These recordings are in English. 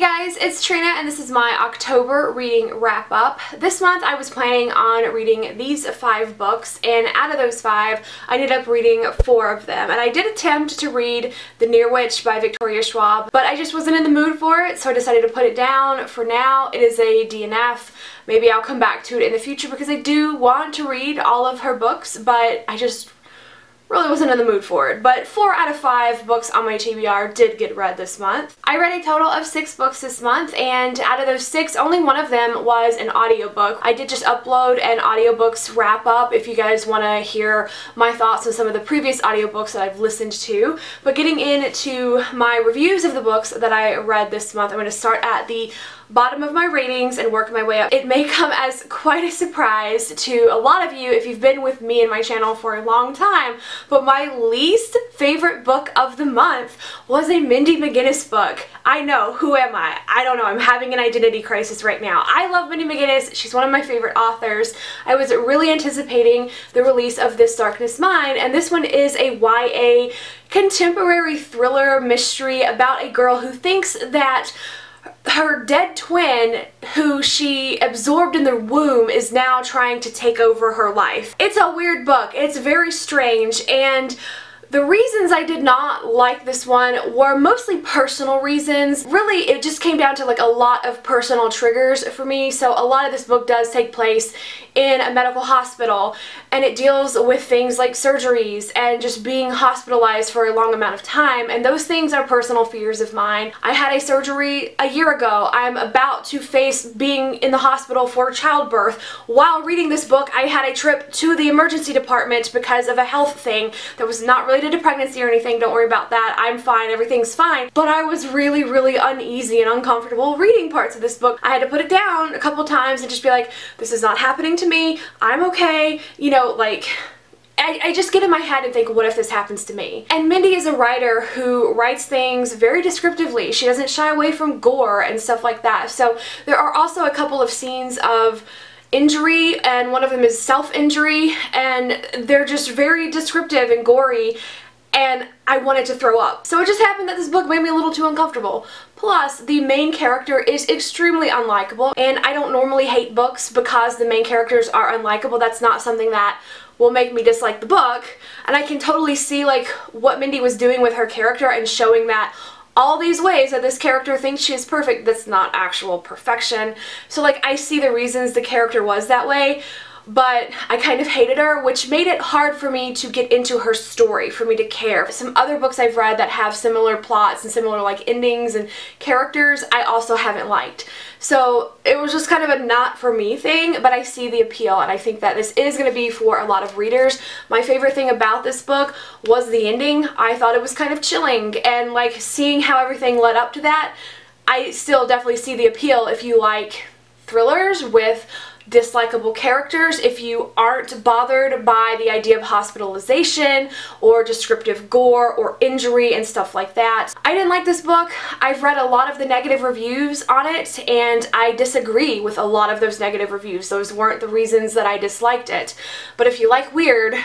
guys, it's Trina and this is my October reading wrap up. This month I was planning on reading these 5 books, and out of those 5 I ended up reading 4 of them. And I did attempt to read The Near Witch by Victoria Schwab, but I just wasn't in the mood for it, so I decided to put it down. For now, it is a DNF. Maybe I'll come back to it in the future because I do want to read all of her books, but I just really wasn't in the mood for it. But 4 out of 5 books on my TBR did get read this month. I read a total of 6 books this month, and out of those 6, only one of them was an audiobook. I did just upload an audiobooks wrap up if you guys want to hear my thoughts on some of the previous audiobooks that I've listened to. But getting into my reviews of the books that I read this month, I'm going to start at the bottom of my ratings and work my way up. It may come as quite a surprise to a lot of you if you've been with me and my channel for a long time, but my least favorite book of the month was a Mindy McGinnis book. I know, who am I? I don't know, I'm having an identity crisis right now. I love Mindy McGinnis, she's one of my favorite authors. I was really anticipating the release of This Darkness Mine, and this one is a YA contemporary thriller mystery about a girl who thinks that her dead twin, who she absorbed in the womb, is now trying to take over her life. It's a weird book. It's very strange, and the reasons I did not like this one were mostly personal reasons. Really, it just came down to like a lot of personal triggers for me. So a lot of this book does take place in a medical hospital, and it deals with things like surgeries and just being hospitalized for a long amount of time, and those things are personal fears of mine. I had a surgery a year ago. I'm about to face being in the hospital for childbirth. While reading this book, I had a trip to the emergency department because of a health thing that was not related to pregnancy or anything. Don't worry about that. I'm fine. Everything's fine. But I was really, really uneasy and uncomfortable reading parts of this book. I had to put it down a couple times and just be like, this is not happening to me. I'm okay. You know, like, I just get in my head and think, what if this happens to me? And Mindy is a writer who writes things very descriptively. She doesn't shy away from gore and stuff like that. So there are also a couple of scenes of injury, and one of them is self-injury, and they're just very descriptive and gory, and I wanted to throw up. So it just happened that this book made me a little too uncomfortable. Plus, the main character is extremely unlikable, and I don't normally hate books because the main characters are unlikable. That's not something that will make me dislike the book, and I can totally see like what Mindy was doing with her character and showing that all these ways that this character thinks she is perfect, that's not actual perfection. So like, I see the reasons the character was that way, but I kind of hated her, which made it hard for me to get into her story, for me to care. Some other books I've read that have similar plots and similar like endings and characters, I also haven't liked. So it was just kind of a not for me thing, but I see the appeal, and I think that this is going to be for a lot of readers. My favorite thing about this book was the ending. I thought it was kind of chilling, and like seeing how everything led up to that, I still definitely see the appeal if you like thrillers with dislikable characters, if you aren't bothered by the idea of hospitalization or descriptive gore or injury and stuff like that. I didn't like this book. I've read a lot of the negative reviews on it, and I disagree with a lot of those negative reviews. Those weren't the reasons that I disliked it. But if you like weird,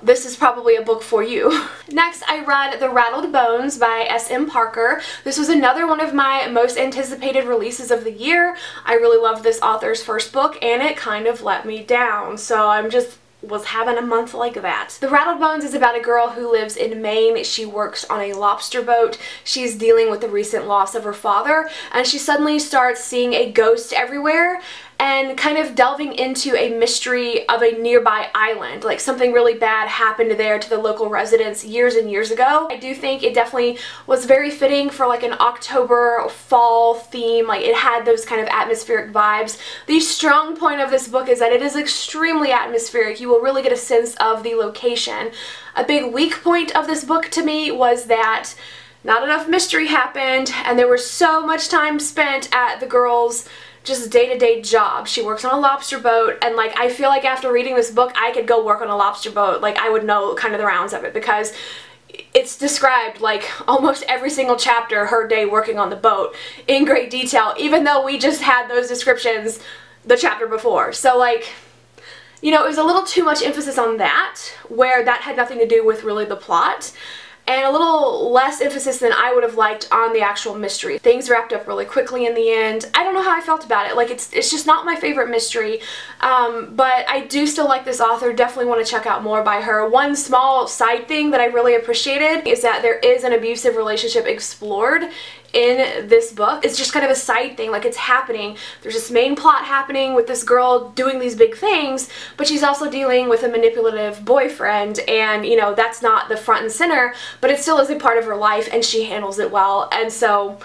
this is probably a book for you. Next, I read The Rattled Bones by S.M. Parker. This was another one of my most anticipated releases of the year. I really loved this author's first book, and it kind of let me down. So I'm just was having a month like that. The Rattled Bones is about a girl who lives in Maine. She works on a lobster boat. She's dealing with the recent loss of her father, and she suddenly starts seeing a ghost everywhere and kind of delving into a mystery of a nearby island. Like something really bad happened there to the local residents years and years ago. I do think it definitely was very fitting for like an October fall theme. Like it had those kind of atmospheric vibes. The strong point of this book is that it is extremely atmospheric. You will really get a sense of the location. A big weak point of this book to me was that not enough mystery happened, and there was so much time spent at the girl's just day-to-day job. She works on a lobster boat, and like I feel like after reading this book I could go work on a lobster boat. Like I would know kind of the rounds of it because it's described like almost every single chapter, her day working on the boat in great detail, even though we just had those descriptions the chapter before. So like, you know, it was a little too much emphasis on that, where that had nothing to do with really the plot. and a little less emphasis than I would have liked on the actual mystery. Things wrapped up really quickly in the end. I don't know how I felt about it. Like, it's just not my favorite mystery, but I do still like this author. Definitely want to check out more by her. One small side thing that I really appreciated is that there is an abusive relationship explored in this book. It's just kind of a side thing, like it's happening. There's this main plot happening with this girl doing these big things, but she's also dealing with a manipulative boyfriend, and you know, that's not the front and center, but it still is a part of her life and she handles it well. And so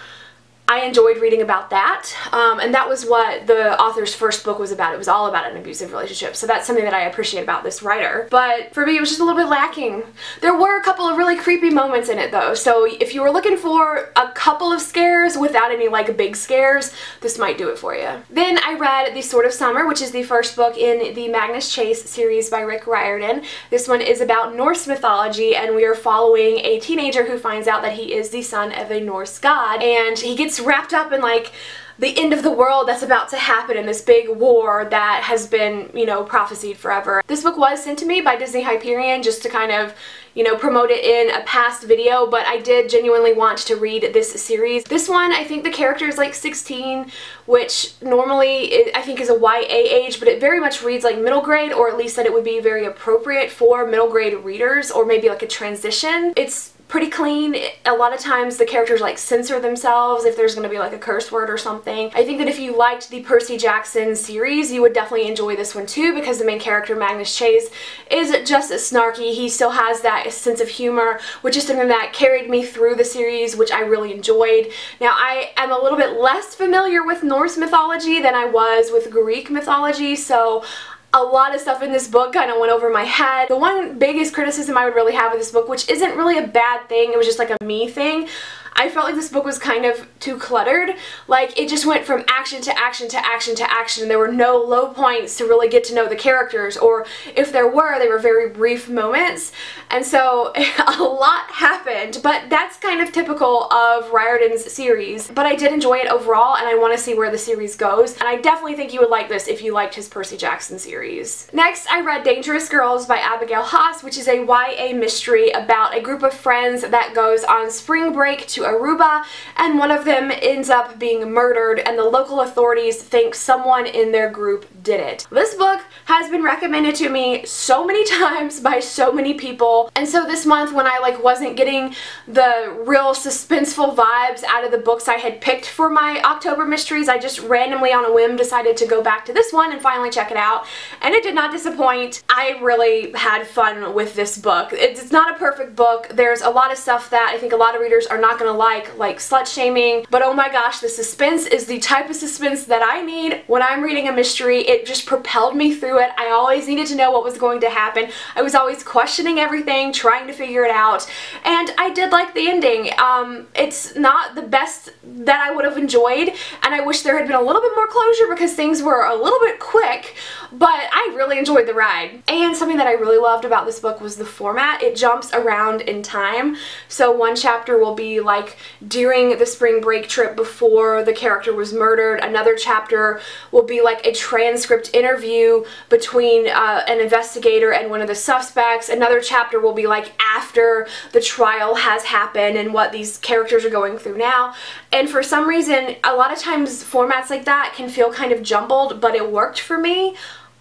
I enjoyed reading about that, and that was what the author's first book was about. It was all about an abusive relationship, so that's something that I appreciate about this writer. But for me, it was just a little bit lacking. There were a couple of really creepy moments in it though, so if you were looking for a couple of scares without any like big scares, this might do it for you. Then I read The Sword of Summer, which is the first book in the Magnus Chase series by Riordan. This one is about Norse mythology, and we are following a teenager who finds out that he is the son of a Norse god, and he gets wrapped up in like the end of the world that's about to happen in this big war that has been, you know, prophesied forever. This book was sent to me by Disney Hyperion just to kind of, you know, promote it in a past video, but I did genuinely want to read this series. This one, I think the character is like 16, which normally I think is a YA age, but it very much reads like middle grade, or at least that it would be very appropriate for middle grade readers, or maybe like a transition. It's pretty clean. A lot of times the characters like censor themselves if there's going to be like a curse word or something. I think that if you liked the Percy Jackson series, you would definitely enjoy this one too, because the main character, Magnus Chase, is just as snarky. He still has that sense of humor, which is something that carried me through the series, which I really enjoyed. Now, I am a little bit less familiar with Norse mythology than I was with Greek mythology, so a lot of stuff in this book kind of went over my head. The one biggest criticism I would really have of this book, which isn't really a bad thing, it was just like a me thing, I felt like this book was kind of too cluttered. Like, it just went from action to action to action to action. There were no low points to really get to know the characters, or if there were, they were very brief moments. And so a lot happened, but that's kind of typical of Riordan's series. But I did enjoy it overall, and I want to see where the series goes. And I definitely think you would like this if you liked his Percy Jackson series. Next, I read Dangerous Girls by Abigail Haas, which is a YA mystery about a group of friends that goes on spring break to Aruba, and one of them ends up being murdered, and the local authorities think someone in their group did it. This book has been recommended to me so many times by so many people, and so this month when I like wasn't getting the real suspenseful vibes out of the books I had picked for my October mysteries, I just randomly on a whim decided to go back to this one and finally check it out, and it did not disappoint. I really had fun with this book. It's not a perfect book. There's a lot of stuff that I think a lot of readers are not going to like slut shaming, but oh my gosh, the suspense is the type of suspense that I need when I'm reading a mystery. It just propelled me through it. I always needed to know what was going to happen. I was always questioning everything, trying to figure it out, and I did like the ending. It's not the best that I would have enjoyed, and I wish there had been a little bit more closure because things were a little bit quick, but I really enjoyed the ride. And something that I really loved about this book was the format. It jumps around in time, so one chapter will be like during the spring break trip before the character was murdered. Another chapter will be like a transcript interview between an investigator and one of the suspects. Another chapter will be like after the trial has happened and what these characters are going through now. And for some reason, a lot of times formats like that can feel kind of jumbled, but it worked for me.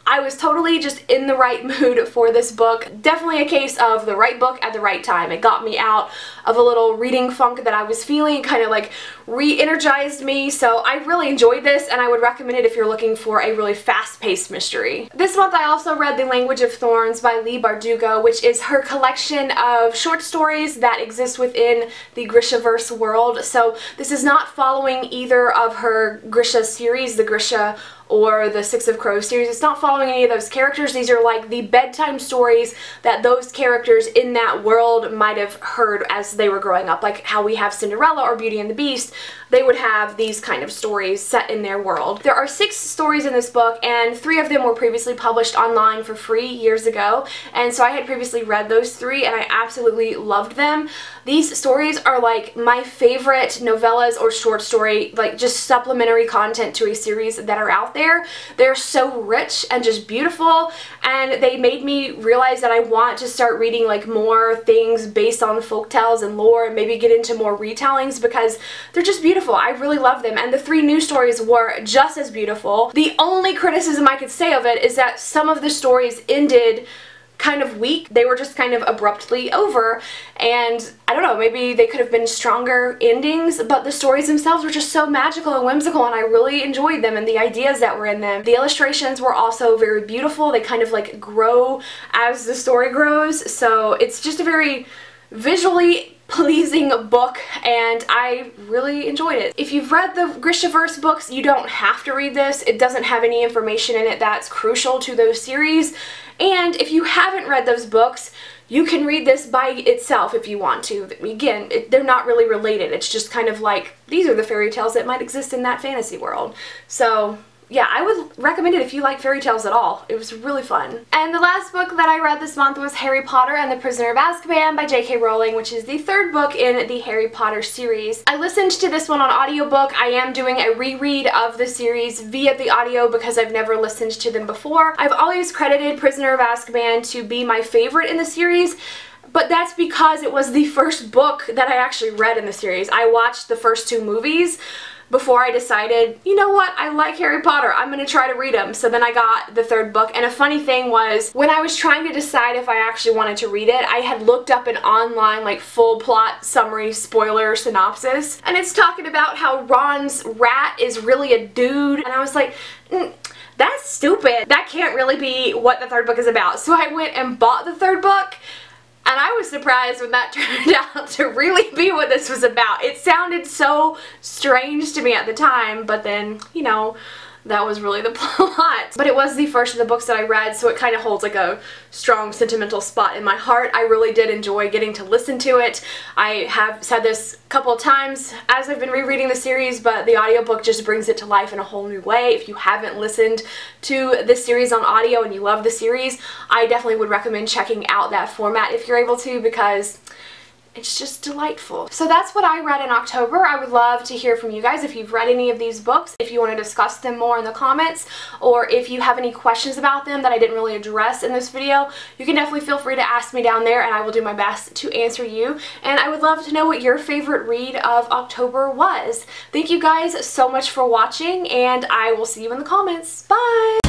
I was totally just in the right mood for this book. Definitely a case of the right book at the right time. It got me out of a little reading funk that I was feeling, kind of like re-energized me, so I really enjoyed this, and I would recommend it if you're looking for a really fast-paced mystery. This month I also read The Language of Thorns by Leigh Bardugo, which is her collection of short stories that exist within the Grishaverse world. So this is not following either of her Grisha series, the Grisha or the Six of Crows series. It's not following any of those characters. These are like the bedtime stories that those characters in that world might have heard as they were growing up, like how we have Cinderella or Beauty and the Beast. they would have these kind of stories set in their world. There are 6 stories in this book, and 3 of them were previously published online for free years ago, and so I had previously read those 3 and I absolutely loved them. These stories are like my favorite novellas or short story, like just supplementary content to a series that are out there. They're so rich and just beautiful, and they made me realize that I want to start reading like more things based on folktales and lore, and maybe get into more retellings because they're just beautiful. I really love them, and the 3 new stories were just as beautiful. The only criticism I could say of it is that some of the stories ended kind of weak. They were just kind of abruptly over, and I don't know, maybe they could have been stronger endings, but the stories themselves were just so magical and whimsical, and I really enjoyed them and the ideas that were in them. The illustrations were also very beautiful. They kind of like grow as the story grows, so it's just a very visually pleasing book, and I really enjoyed it. If you've read the Grishaverse books, you don't have to read this. It doesn't have any information in it that's crucial to those series, and if you haven't read those books, you can read this by itself if you want to. Again, they're not really related. It's just kind of like, these are the fairy tales that might exist in that fantasy world. So yeah, I would recommend it if you like fairy tales at all. It was really fun. And the last book that I read this month was Harry Potter and the Prisoner of Azkaban by J.K. Rowling, which is the 3rd book in the Harry Potter series. I listened to this one on audiobook. I am doing a reread of the series via the audio because I've never listened to them before. I've always credited Prisoner of Azkaban to be my favorite in the series, but that's because it was the first book that I actually read in the series. I watched the first 2 movies before I decided, you know what, I like Harry Potter, I'm gonna try to read them. So then I got the 3rd book, and a funny thing was, when I was trying to decide if I actually wanted to read it, I had looked up an online like full plot summary spoiler synopsis, and it's talking about how Ron's rat is really a dude, and I was like, that's stupid. That can't really be what the 3rd book is about. So I went and bought the 3rd book, and I was surprised when that turned out to really be what this was about. It sounded so strange to me at the time, but then, you know, that was really the plot. But it was the first of the books that I read, so it kind of holds like a strong sentimental spot in my heart. I really did enjoy getting to listen to it. I have said this a couple of times as I've been rereading the series, but the audiobook just brings it to life in a whole new way. If you haven't listened to this series on audio and you love the series, I definitely would recommend checking out that format if you're able to, because it's just delightful. So that's what I read in October. I would love to hear from you guys if you've read any of these books, if you want to discuss them more in the comments, or if you have any questions about them that I didn't really address in this video. You can definitely feel free to ask me down there, and I will do my best to answer you. And I would love to know what your favorite read of October was. Thank you guys so much for watching, and I will see you in the comments. Bye!